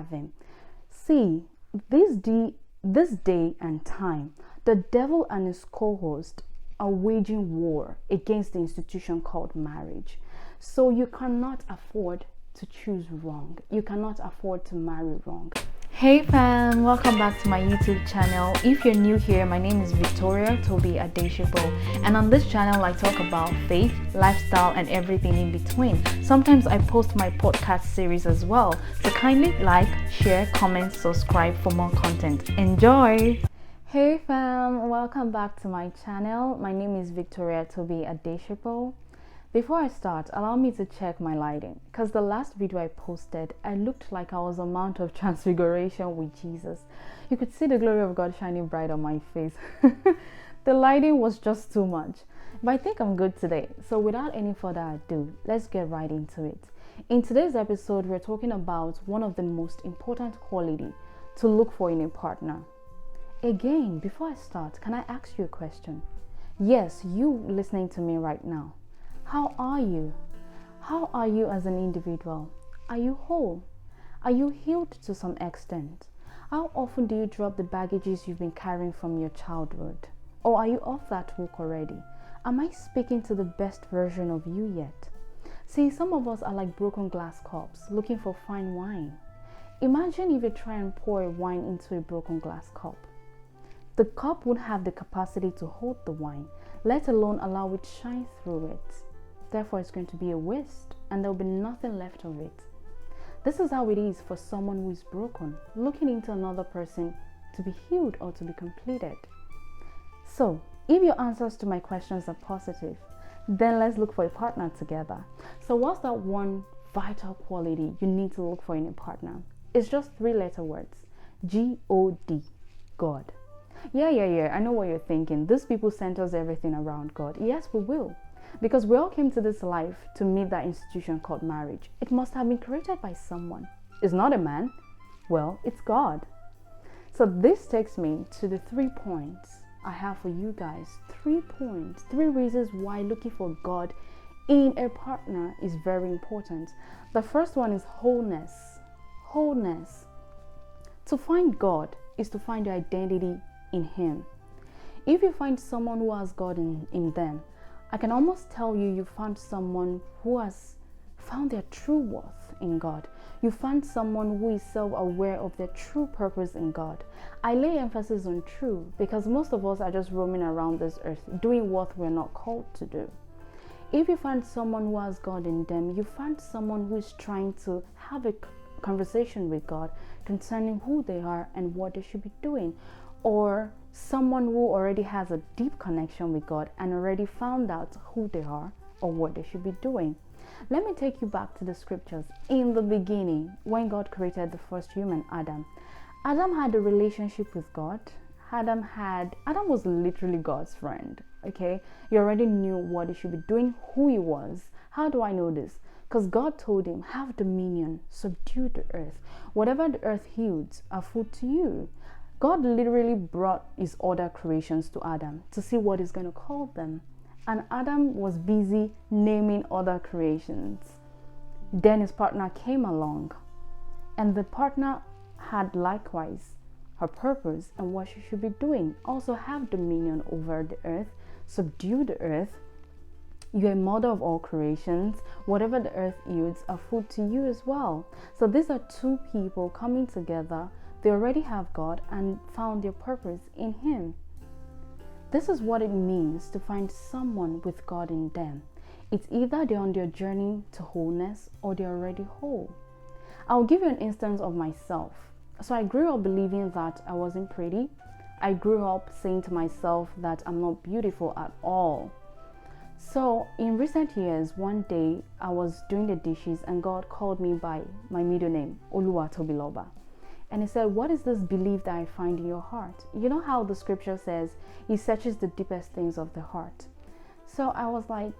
having. See, this day and time, the devil and his co-host are waging war against the institution called marriage. So you cannot afford to choose wrong. You cannot afford to marry wrong. Hey fam, welcome back to my YouTube channel. If you're new here, my name is Victoria Toby Adeshipo, and on this channel I talk about faith, lifestyle, and everything in between. Sometimes I post my podcast series as well, so kindly like, share, comment, subscribe for more content. Enjoy! Hey fam, welcome back to my channel. My name is Victoria Toby Adeshipo. Before I start, allow me to check my lighting, because the last video I posted, I looked like I was a Mount of Transfiguration with Jesus. You could see the glory of God shining bright on my face. The lighting was just too much, but I think I'm good today. So without any further ado, let's get right into it. In today's episode, we're talking about one of the most important qualities to look for in a partner. Again, before I start, can I ask you a question? Yes, you listening to me right now. How are you? How are you as an individual? Are you whole? Are you healed to some extent? How often do you drop the baggages you've been carrying from your childhood? Or are you off that hook already? Am I speaking to the best version of you yet? See, some of us are like broken glass cups looking for fine wine. Imagine if you try and pour a wine into a broken glass cup. The cup won't have the capacity to hold the wine, let alone allow it to shine through it. Therefore, it's going to be a waste and there will be nothing left of it. This is how it is for someone who is broken, looking into another person to be healed or to be completed. So, if your answers to my questions are positive, then let's look for a partner together. So what's that one vital quality you need to look for in a partner? It's just 3-letter words. G-O-D. God. Yeah, I know what you're thinking. These people centers everything around God. Yes, we will. Because we all came to this life to meet that institution called marriage. It must have been created by someone. It's not a man. Well, it's God. So this takes me to the 3 points I have for you guys. 3 points. 3 reasons why looking for God in a partner is very important. The first one is wholeness. Wholeness. To find God is to find your identity in Him. If you find someone who has God in them, I can almost tell you found someone who has found their true worth in God. You found someone who is self-aware of their true purpose in God. I lay emphasis on true because most of us are just roaming around this earth doing what we're not called to do. If you find someone who has God in them, you find someone who is trying to have a conversation with God concerning who they are and what they should be doing, or someone who already has a deep connection with God and already found out who they are or what they should be doing. Let me take you back to the scriptures. In the beginning, when God created the first human, Adam had a relationship with God. Adam was literally God's friend. Okay, he already knew what he should be doing, who he was. How do I know this? Because God told him, have dominion, subdue the earth. Whatever the earth yields are food to you. God literally brought his other creations to Adam to see what he's going to call them. And Adam was busy naming other creations. Then his partner came along. And the partner had likewise her purpose and what she should be doing. Also have dominion over the earth, subdue the earth. You're a mother of all creations. Whatever the earth yields are food to you as well. So these are 2 people coming together. They already have God and found their purpose in Him. This is what it means to find someone with God in them. It's either they're on their journey to wholeness or they're already whole. I'll give you an instance of myself. So I grew up believing that I wasn't pretty. I grew up saying to myself that I'm not beautiful at all. So in recent years, one day I was doing the dishes and God called me by my middle name, Oluwatobiloba. And He said, what is this belief that I find in your heart? You know how the scripture says He searches the deepest things of the heart. So I was like,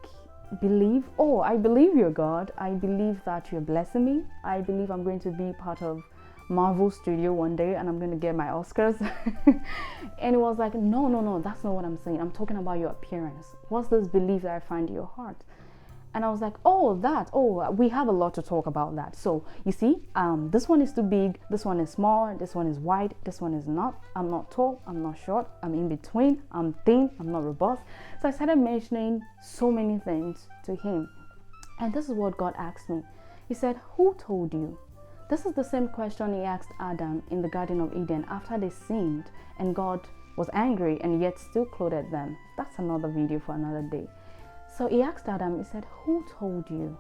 believe? Oh, I believe you're God. I believe that you're blessing me. I believe I'm going to be part of Marvel Studio one day and I'm going to get my Oscars. And it was like, no, that's not what I'm saying. I'm talking about your appearance. What's this belief that I find in your heart? And I was like, we have a lot to talk about that. So you see, this one is too big, this one is small, this one is wide, this one is not. I'm not tall, I'm not short, I'm in between, I'm thin, I'm not robust. So I started mentioning so many things to him. And this is what God asked me. He said, who told you? This is the same question he asked Adam in the Garden of Eden after they sinned and God was angry and yet still clothed them. That's another video for another day. So he asked Adam, he said, who told you?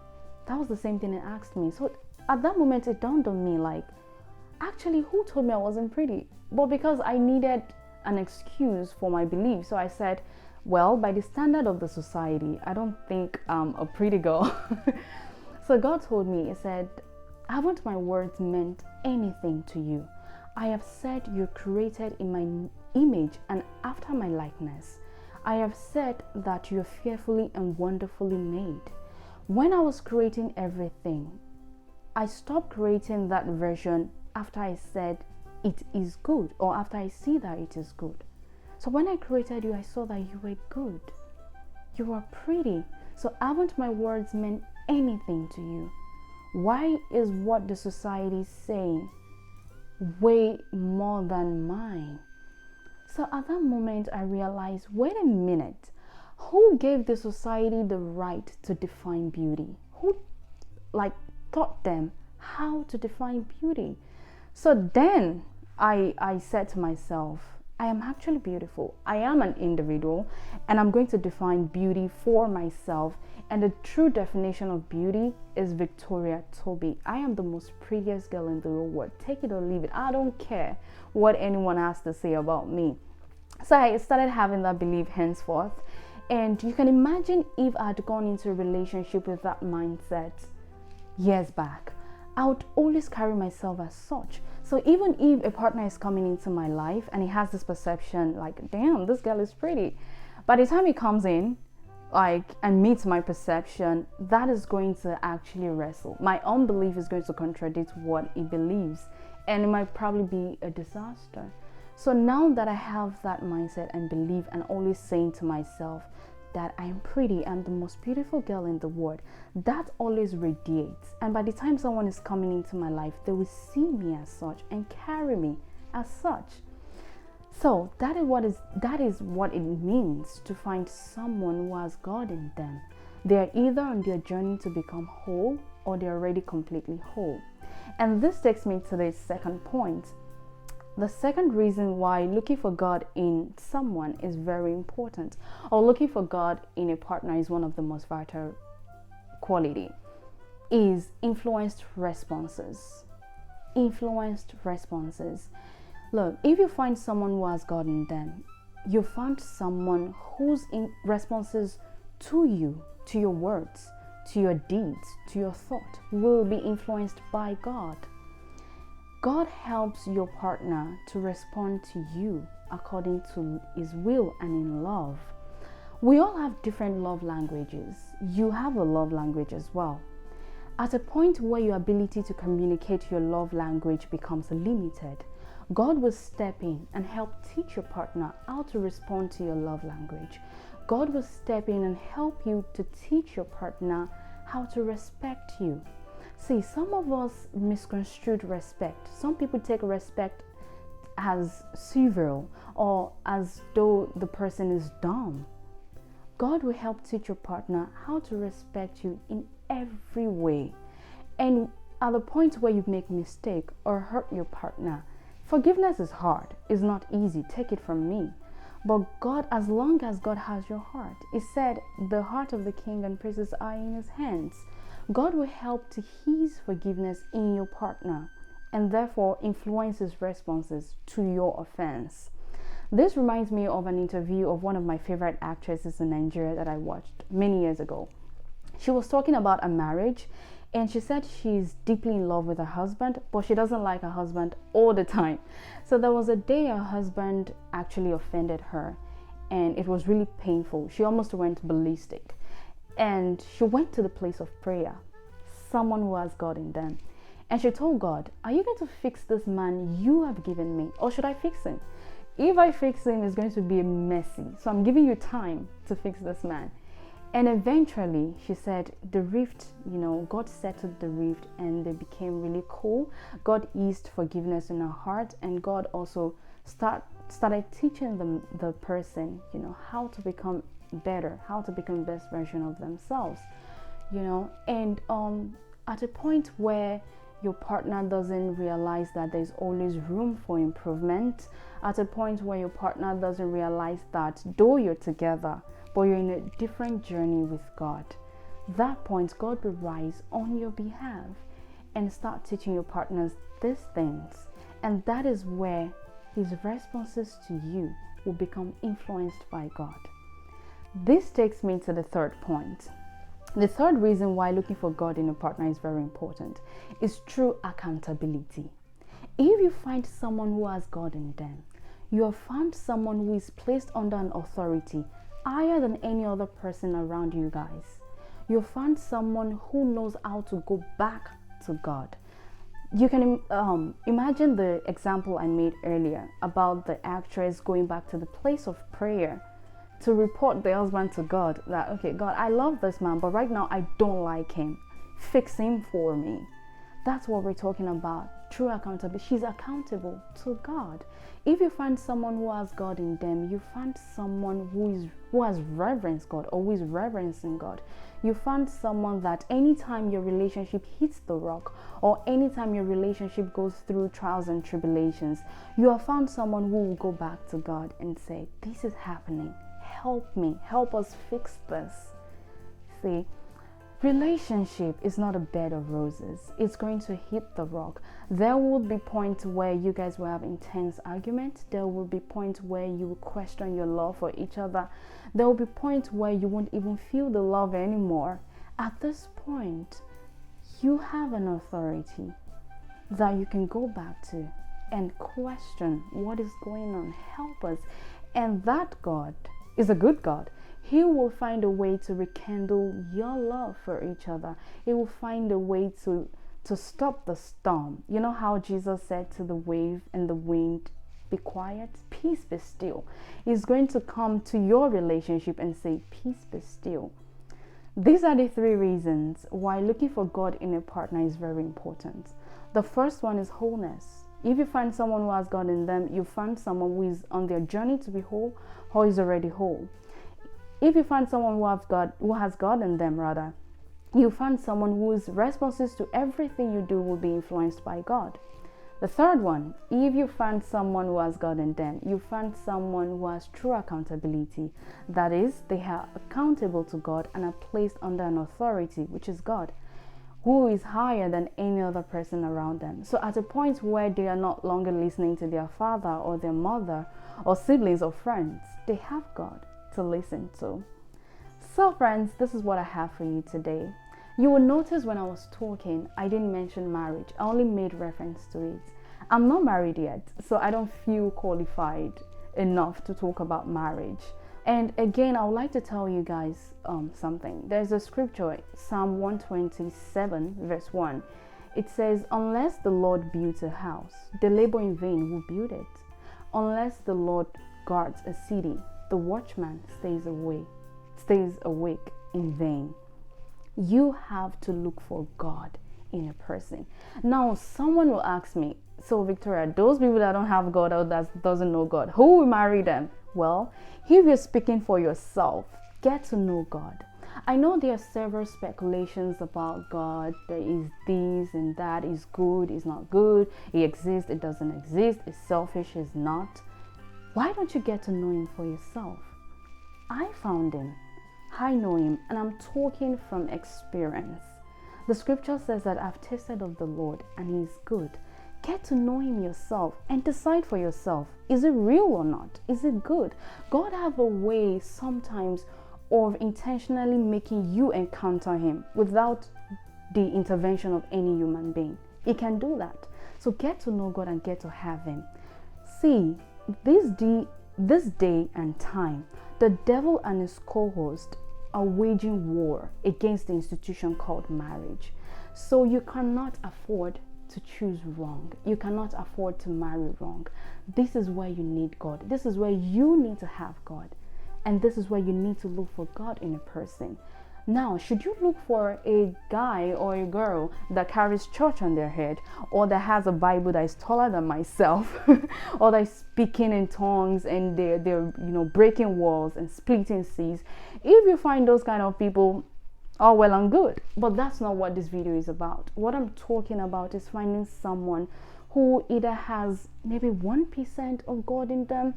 That was the same thing he asked me. So at that moment, it dawned on me, like, actually, who told me I wasn't pretty? But because I needed an excuse for my belief, so I said, well, by the standard of the society, I don't think I'm a pretty girl. So God told me, he said, haven't my words meant anything to you? I have said you're created in my image and after my likeness. I have said that you're fearfully and wonderfully made. When I was creating everything, I stopped creating that version after I said it is good or after I see that it is good. So when I created you, I saw that you were good. You are pretty. So haven't my words meant anything to you? Why is what the society is saying way more than mine? So at that moment, I realized, wait a minute, who gave the society the right to define beauty? Who taught them how to define beauty? So then I said to myself, I am actually beautiful. I am an individual and I'm going to define beauty for myself. And the true definition of beauty is Victoria Toby. I am the most prettiest girl in the whole world. Take it or leave it. I don't care what anyone has to say about me. So I started having that belief henceforth. And you can imagine if I had gone into a relationship with that mindset years back, I would always carry myself as such. So even if a partner is coming into my life and he has this perception like, damn, this girl is pretty, by the time he comes in, and meets my perception, that is going to actually wrestle. My unbelief is going to contradict what he believes, and it might probably be a disaster. So now that I have that mindset and belief and always saying to myself that I'm pretty, I'm the most beautiful girl in the world, that always radiates. And by the time someone is coming into my life, they will see me as such and carry me as such. So that is what it means to find someone who has God in them. They are either on their journey to become whole or they're already completely whole. And this takes me to the second point. The second reason why looking for God in someone is very important, or looking for God in a partner is one of the most vital quality, is influenced responses. Influenced responses. Look, if you find someone who has God in them, you found someone whose responses to you, to your words, to your deeds, to your thought will be influenced by God. God helps your partner to respond to you according to His will and in love. We all have different love languages. You have a love language as well. At a point where your ability to communicate your love language becomes limited, God will step in and help teach your partner how to respond to your love language. God will step in and help you to teach your partner how to respect you. See, some of us misconstrued respect. Some people take respect as civil or as though the person is dumb. God will help teach your partner how to respect you in every way. And at the point where you make mistake or hurt your partner, forgiveness is hard. It's not easy. Take it from me. But God, as long as God has your heart, He said, the heart of the king and princes are in His hands. God will help to ease forgiveness in your partner and therefore influence his responses to your offense. This reminds me of an interview of one of my favorite actresses in Nigeria that I watched many years ago. She was talking about a marriage and she said she's deeply in love with her husband, but she doesn't like her husband all the time. So there was a day her husband actually offended her and it was really painful. She almost went ballistic. And she went to the place of prayer, someone who has God in them. And she told God, are you going to fix this man you have given me, or should I fix him? If I fix him, it's going to be messy. So I'm giving you time to fix this man. And eventually, she said, the rift, God settled the rift and they became really cool. God eased forgiveness in her heart, and God also started teaching the person, how to become better, how to become the best version of themselves, and at a point where your partner doesn't realize that there's always room for improvement, at a point where your partner doesn't realize that though you're together, but you're in a different journey with God, that point God will rise on your behalf and start teaching your partners these things. And that is where his responses to you will become influenced by God. This takes me to the third point. The third reason why looking for God in a partner is very important is true accountability. If you find someone who has God in them, you have found someone who is placed under an authority higher than any other person around you guys. You found someone who knows how to go back to God. You can imagine the example I made earlier about the actress going back to the place of prayer to report the husband to God that, okay, God, I love this man, but right now I don't like him. Fix him for me. That's what we're talking about. True accountability. She's accountable to God. If you find someone who has God in them, you find someone who has reverenced God or who is reverencing God. You find someone that anytime your relationship hits the rock or anytime your relationship goes through trials and tribulations, you have found someone who will go back to God and say, this is happening. Help me. Help us fix this. See, relationship is not a bed of roses. It's going to hit the rock. There will be points where you guys will have intense arguments. There will be points where you will question your love for each other. There will be points where you won't even feel the love anymore. At this point, you have an authority that you can go back to and question what is going on. Help us. And that God is a good God. He will find a way to rekindle your love for each other. He will find a way to stop the storm. You know how Jesus said to the wave and the wind, be quiet, peace be still. He's going to come to your relationship and say, peace be still. These are the three reasons why looking for God in a partner is very important. The first one is wholeness. If you find someone who has God in them, you find someone who is on their journey to be whole or is already whole. If you find someone who has God in them, you find someone whose responses to everything you do will be influenced by God. The third one, if you find someone who has God in them, you find someone who has true accountability. That is, they are accountable to God and are placed under an authority, which is God, who is higher than any other person around them. So at a point where they are not longer listening to their father or their mother or siblings or friends, they have God to listen to. So friends, this is what I have for you today. You will notice when I was talking, I didn't mention marriage. I only made reference to it. I'm not married yet, so I don't feel qualified enough to talk about marriage. And again, I would like to tell you guys something. There's a scripture, Psalm 127 verse 1. It says, unless the Lord builds a house, they labor in vain who build it. Unless the Lord guards a city, the watchman stays awake in vain. You have to look for God in a person. Now, someone will ask me, so Victoria, those people that don't have God or that doesn't know God, who will marry them? Well, if you're speaking for yourself, get to know God. I know there are several speculations about God. There is this and that, is good, is not good, it exists, it doesn't exist, it's selfish, it's not. Why don't you get to know him for yourself? I found him. I know him, and I'm talking from experience. The scripture says that I've tasted of the Lord and he is good. Get to know him yourself and decide for yourself. Is it real or not? Is it good? God have a way sometimes of intentionally making you encounter him without the intervention of any human being. He can do that. So get to know God and get to have him. See, this day and time, the devil and his co-host are waging war against the institution called marriage. So you cannot afford to choose wrong. You cannot afford to marry wrong. This is where you need God. This is where you need to have God. And this is where you need to look for God in a person. Now, should you look for a guy or a girl that carries church on their head, or that has a Bible that is taller than myself, or that is speaking in tongues and they're breaking walls and splitting seas? If you find those kind of people, all well and good. But that's not what this video is about. What I'm talking about is finding someone who either has maybe 1% of God in them,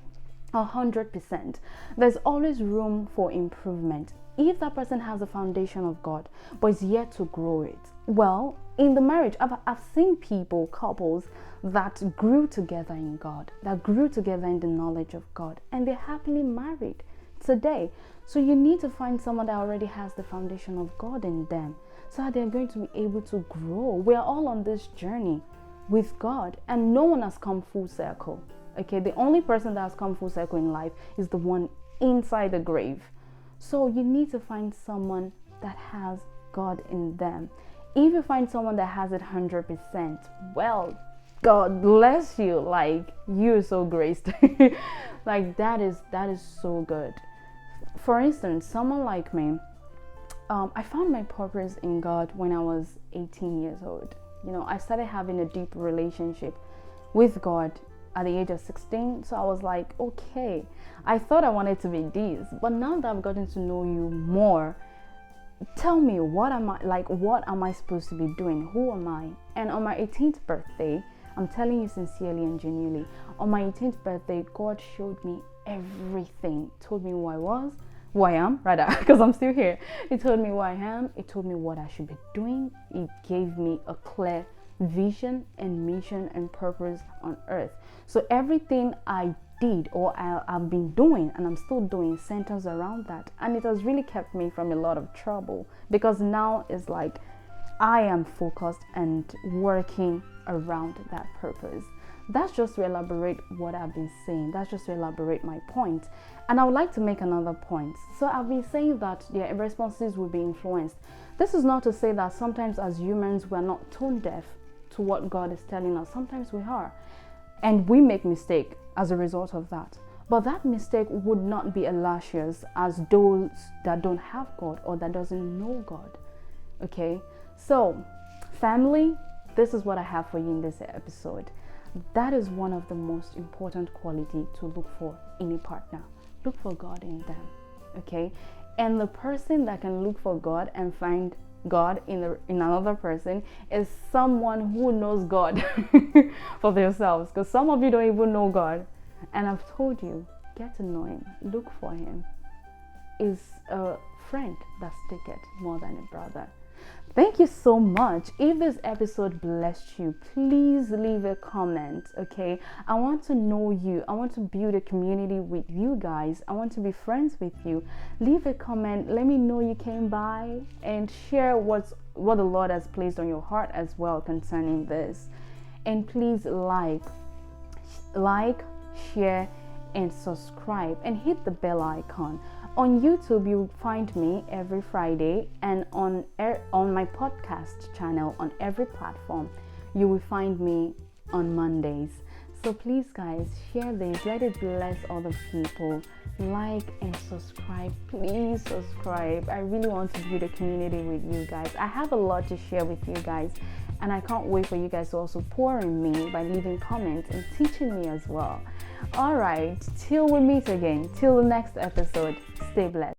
100%. There's always room for improvement. If that person has a foundation of God but is yet to grow it, well, in the marriage, I've seen couples that grew together in God, that grew together in the knowledge of God, and they're happily married today. So you need to find someone that already has the foundation of God in them, so that they're going to be able to grow. We're all on this journey with God, and no one has come full circle. Okay, the only person that has come full circle in life is the one inside the grave. So you need to find someone that has God in them. If you find someone that has it 100%, well, God bless you. Like, you're so graced. Like, that is so good. For instance, someone like me, I found my purpose in God when I was 18 years old. I started having a deep relationship with God at the age of 16. So I was like, okay, I thought I wanted to be this, but now that I've gotten to know you more, tell me, what am I supposed to be doing? Who am I? And on my 18th birthday, I'm telling you sincerely and genuinely, on my 18th birthday, God showed me everything. Told me who I was, who I am, rather, because I'm still here. He told me who I am. He told me what I should be doing. He gave me a clear vision and mission and purpose on earth. So everything I did, or I've been doing and I'm still doing, centers around that. And it has really kept me from a lot of trouble, because now it's like I am focused and working around that purpose. That's just to elaborate what I've been saying. That's just to elaborate my point. And I would like to make another point. So I've been saying that their responses will be influenced. This is not to say that sometimes as humans we're not tone deaf to what God is telling us. Sometimes we are. And we make mistake as a result of that. But that mistake would not be as lascivious as those that don't have God or that doesn't know God. Okay? So, family, this is what I have for you in this episode. That is one of the most important quality to look for in a partner. Look for God in them. Okay? And the person that can look for God and find God in another person is someone who knows God for themselves. Because some of you don't even know God. And I've told you, get to know Him. Look for Him. Is a friend that sticketh more than a brother. Thank you so much. If this episode blessed you, please leave a comment, okay? I want to know you. I want to build a community with you guys. I want to be friends with you. Leave a comment. Let me know you came by, and share what the Lord has placed on your heart as well concerning this. And please like, share, and subscribe, and hit the bell icon. On YouTube, you'll find me every Friday, and on my podcast channel on every platform, you will find me on Mondays. So please, guys, share this. Let it bless other people. Like and subscribe. Please subscribe. I really want to build a community with you guys. I have a lot to share with you guys, and I can't wait for you guys to also pour in me by leaving comments and teaching me as well. All right, till we meet again, till the next episode, stay blessed.